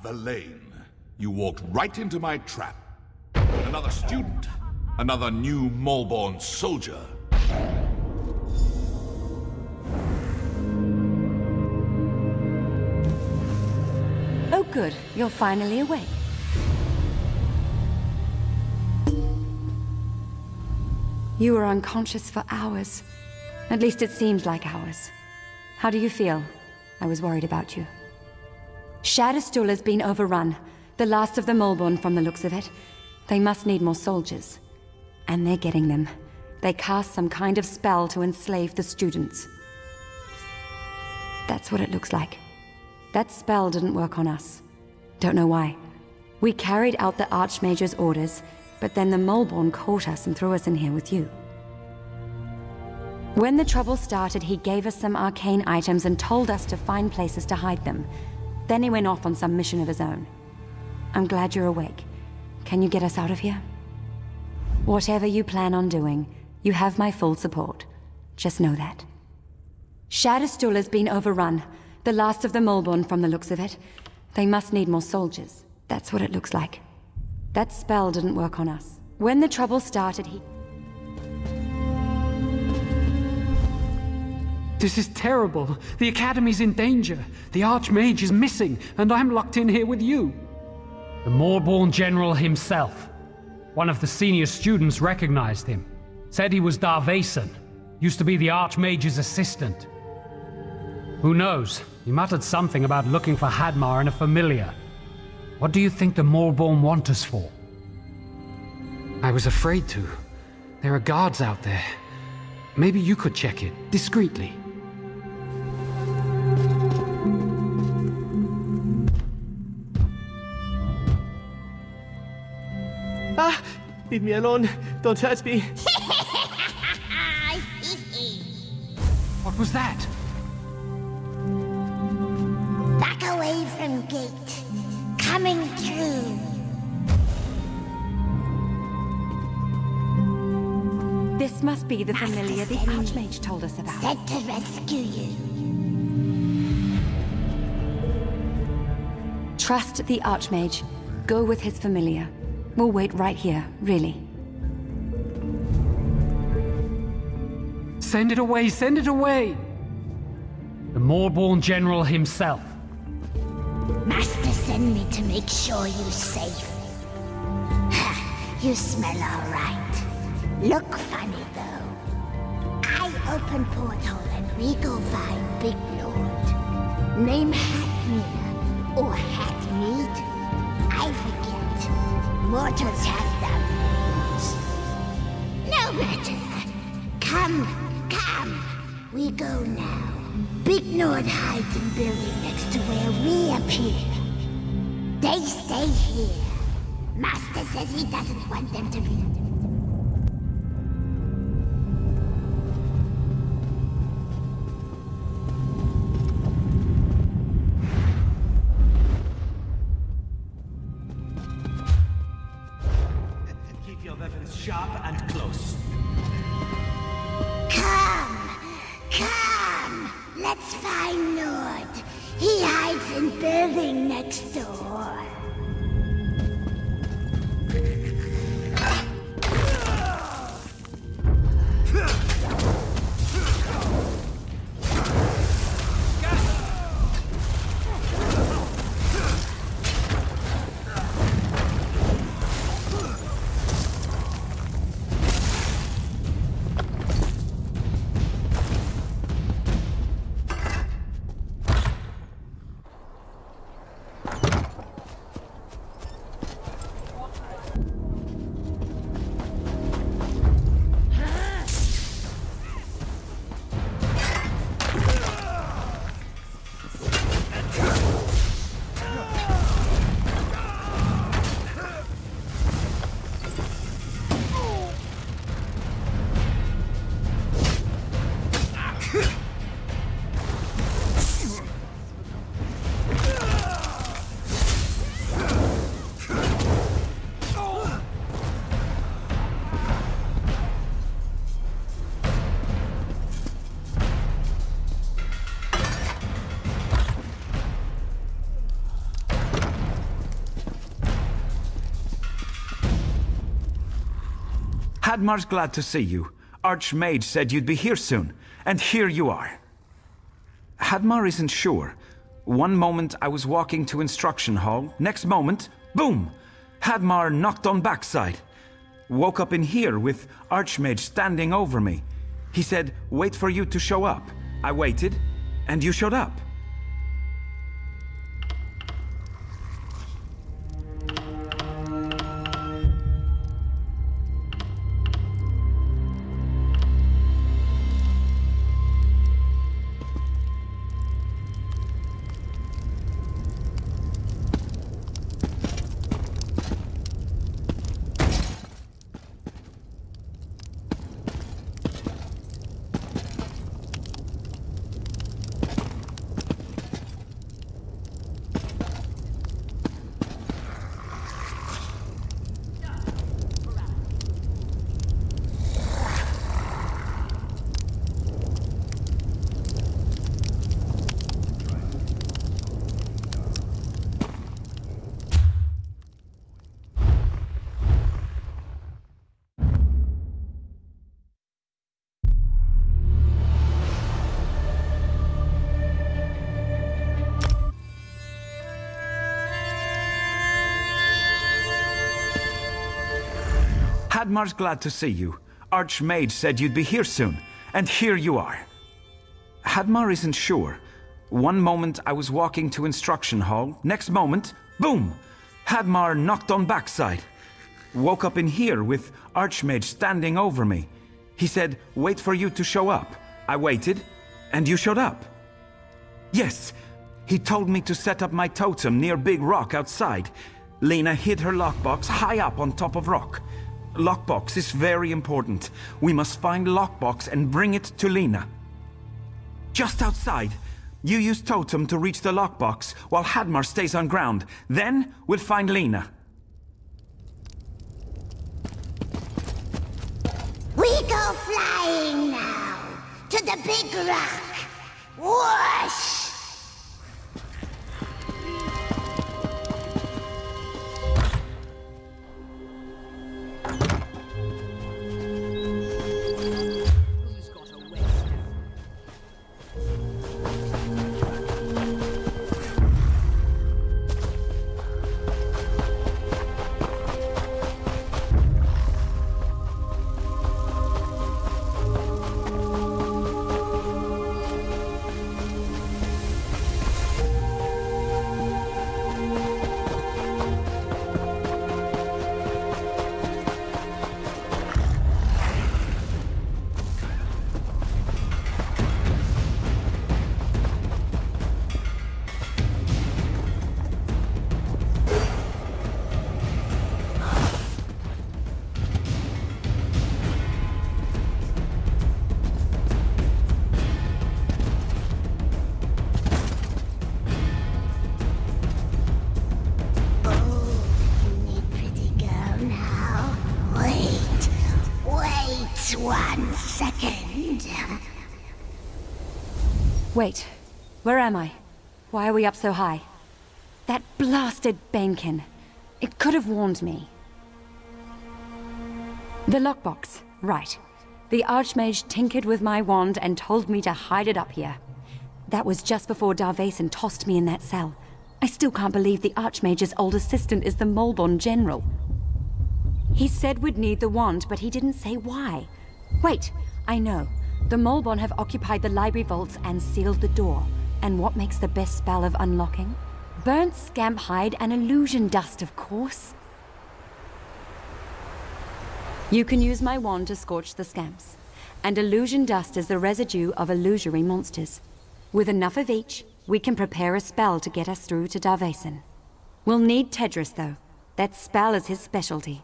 the lane. You walked right into my trap. Another student. Another new Malborn soldier. Oh good, you're finally awake. You were unconscious for hours. At least it seemed like hours. How do you feel? I was worried about you. Shadowstool has been overrun. The last of the Malborn from the looks of it. They must need more soldiers. And they're getting them. They cast some kind of spell to enslave the students. That's what it looks like. That spell didn't work on us. Don't know why. We carried out the Archmage's orders, but then the Malborn caught us and threw us in here with you. When the trouble started, he gave us some arcane items and told us to find places to hide them. Then he went off on some mission of his own. I'm glad you're awake. Can you get us out of here? Whatever you plan on doing, you have my full support. Just know that. Shadowstool has been overrun. The last of the Malborn from the looks of it. They must need more soldiers. That's what it looks like. That spell didn't work on us. When the trouble started, he... This is terrible. The Academy's in danger. The Archmage is missing, and I'm locked in here with you. The Malborn General himself. One of the senior students recognized him. Said he was Darvason. Used to be the Archmage's assistant. Who knows? He muttered something about looking for Hadmar and a familiar. What do you think the Malborn want us for? I was afraid to. There are guards out there. Maybe you could check it, discreetly. Ah! Leave me alone. Don't hurt me. What was that? Back away from gate. Coming through. This must be the familiar the Archmage told us about. Said to rescue you. Trust the Archmage. Go with his familiar. We'll wait right here, really. Send it away! Send it away! The Malborn General himself. Master sent me to make sure you're safe. You smell all right. Look funny, though. I open portal and we go find Big Lord. Name Hatmir, or Hatmead. I forget. Mortals have them. No matter. Come, come. We go now. Big Nord hides in building next to where we appear. They stay here. Master says he doesn't want them to be... Keep your weapons sharp and close. Come! Come! Let's find Nord. He hides in building next door. Hadmar's glad to see you. Archmage said you'd be here soon, and here you are. Hadmar isn't sure. One moment I was walking to instruction hall, next moment, boom! Hadmar knocked on backside. Woke up in here with Archmage standing over me. He said, wait for you to show up. I waited, and you showed up. Hadmar's glad to see you. Archmage said you'd be here soon, and here you are. Hadmar isn't sure. One moment I was walking to instruction hall, next moment, boom! Hadmar knocked on backside. Woke up in here with Archmage standing over me. He said, wait for you to show up. I waited, and you showed up. Yes, he told me to set up my totem near Big Rock outside. Lena hid her lockbox high up on top of rock. Lockbox is very important. We must find lockbox and bring it to Lena. Just outside. You use totem to reach the lockbox while Hadmar stays on ground. Then we'll find Lena. We go flying now to the Big Rock. Whoosh! Wait, where am I? Why are we up so high? That blasted Banekin. It could have warned me. The lockbox, right. The Archmage tinkered with my wand and told me to hide it up here. That was just before Darvason tossed me in that cell. I still can't believe the Archmage's old assistant is the Molborn General. He said we'd need the wand, but he didn't say why. Wait, I know. The Molborn have occupied the library vaults and sealed the door. And what makes the best spell of unlocking? Burnt scamp hide and illusion dust, of course. You can use my wand to scorch the scamps. And illusion dust is the residue of illusory monsters. With enough of each, we can prepare a spell to get us through to Darvason. We'll need Tedris, though. That spell is his specialty.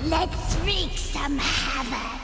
Let's wreak some havoc.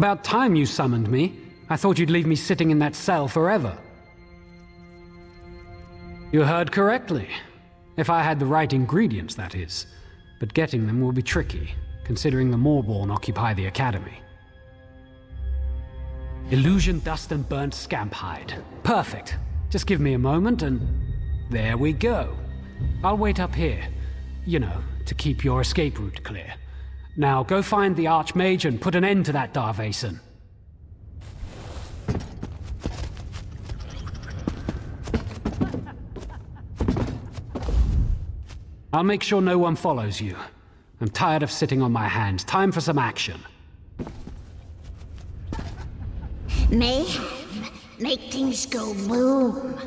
About time you summoned me. I thought you'd leave me sitting in that cell forever. You heard correctly. If I had the right ingredients, that is. But getting them will be tricky, considering the Moorborn occupy the Academy. Illusion, dust, and burnt scamp hide. Perfect. Just give me a moment and... there we go. I'll wait up here. You know, to keep your escape route clear. Now go find the Archmage and put an end to that Darvason. I'll make sure no one follows you. I'm tired of sitting on my hands. Time for some action. Mayhem. Make things go boom.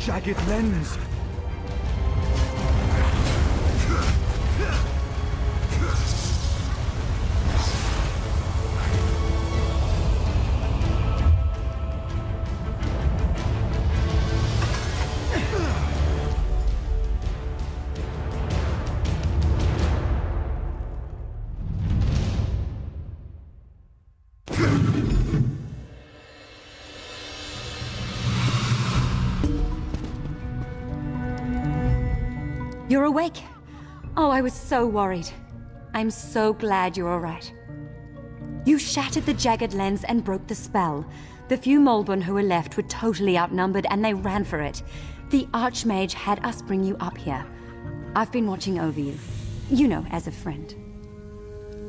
jagged lens! You're awake? Oh, I was so worried. I'm so glad you're all right. You shattered the jagged lens and broke the spell. The few Molborn who were left were totally outnumbered and they ran for it. The Archmage had us bring you up here. I've been watching over you. You know, as a friend.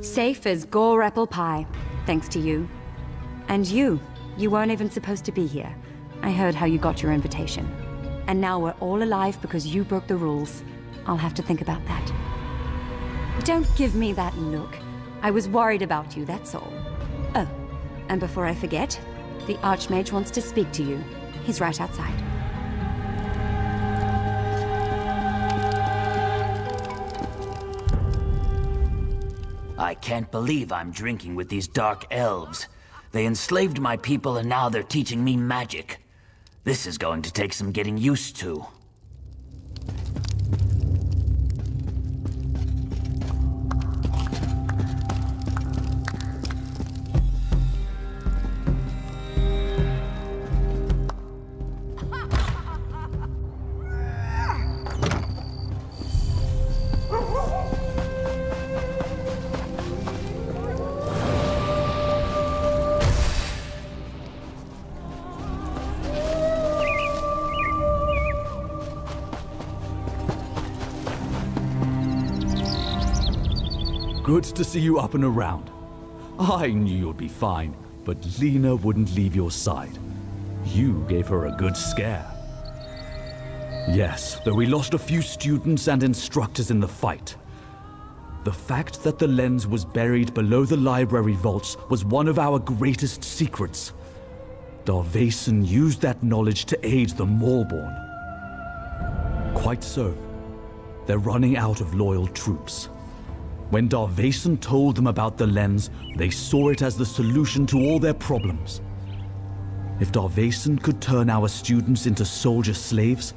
Safe as gore apple pie, thanks to you. And you weren't even supposed to be here. I heard how you got your invitation. And now we're all alive because you broke the rules. I'll have to think about that. Don't give me that look. I was worried about you, that's all. Oh, and before I forget, the Archmage wants to speak to you. He's right outside. I can't believe I'm drinking with these dark elves. They enslaved my people and now they're teaching me magic. This is going to take some getting used to. Good to see you up and around. I knew you'd be fine, but Lena wouldn't leave your side. You gave her a good scare. Yes, though we lost a few students and instructors in the fight. The fact that the lens was buried below the library vaults was one of our greatest secrets. Darvason used that knowledge to aid the Malborn. Quite so. They're running out of loyal troops. When Darvason told them about the lens, they saw it as the solution to all their problems. If Darvason could turn our students into soldier slaves,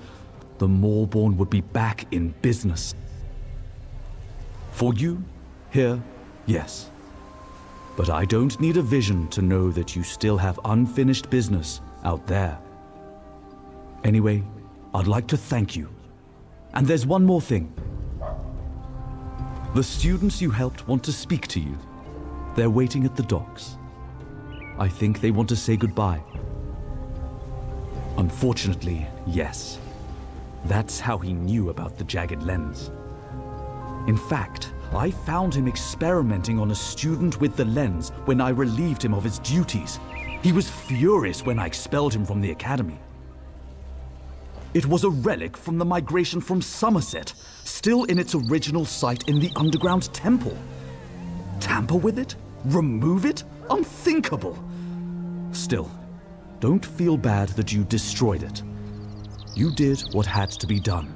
the Malborn would be back in business. For you, here, yes. But I don't need a vision to know that you still have unfinished business out there. Anyway, I'd like to thank you. And there's one more thing. The students you helped want to speak to you. They're waiting at the docks. I think they want to say goodbye. Unfortunately, yes. That's how he knew about the jagged lens. In fact, I found him experimenting on a student with the lens when I relieved him of his duties. He was furious when I expelled him from the academy. It was a relic from the migration from Somerset, still in its original site in the underground temple. Tamper with it? Remove it? Unthinkable! Still, don't feel bad that you destroyed it. You did what had to be done.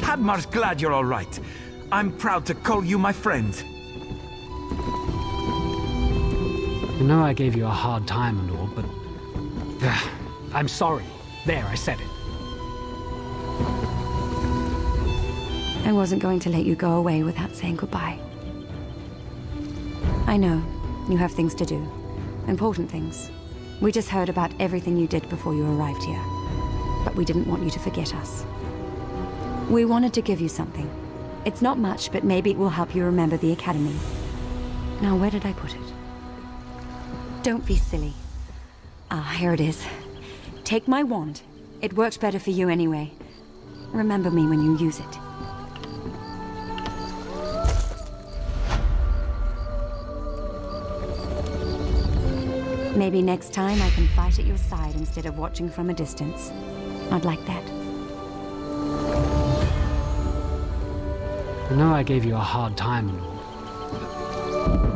Hadmar's glad you're all right. I'm proud to call you my friend. I know I gave you a hard time and all, but... I'm sorry. There, I said it. I wasn't going to let you go away without saying goodbye. I know, you have things to do. Important things. We just heard about everything you did before you arrived here. But we didn't want you to forget us. We wanted to give you something. It's not much, but maybe it will help you remember the Academy. Now, where did I put it? Don't be silly. Ah, here it is. Take my wand. It works better for you anyway. Remember me when you use it. Maybe next time I can fight at your side instead of watching from a distance. I'd like that. I know I gave you a hard time and all.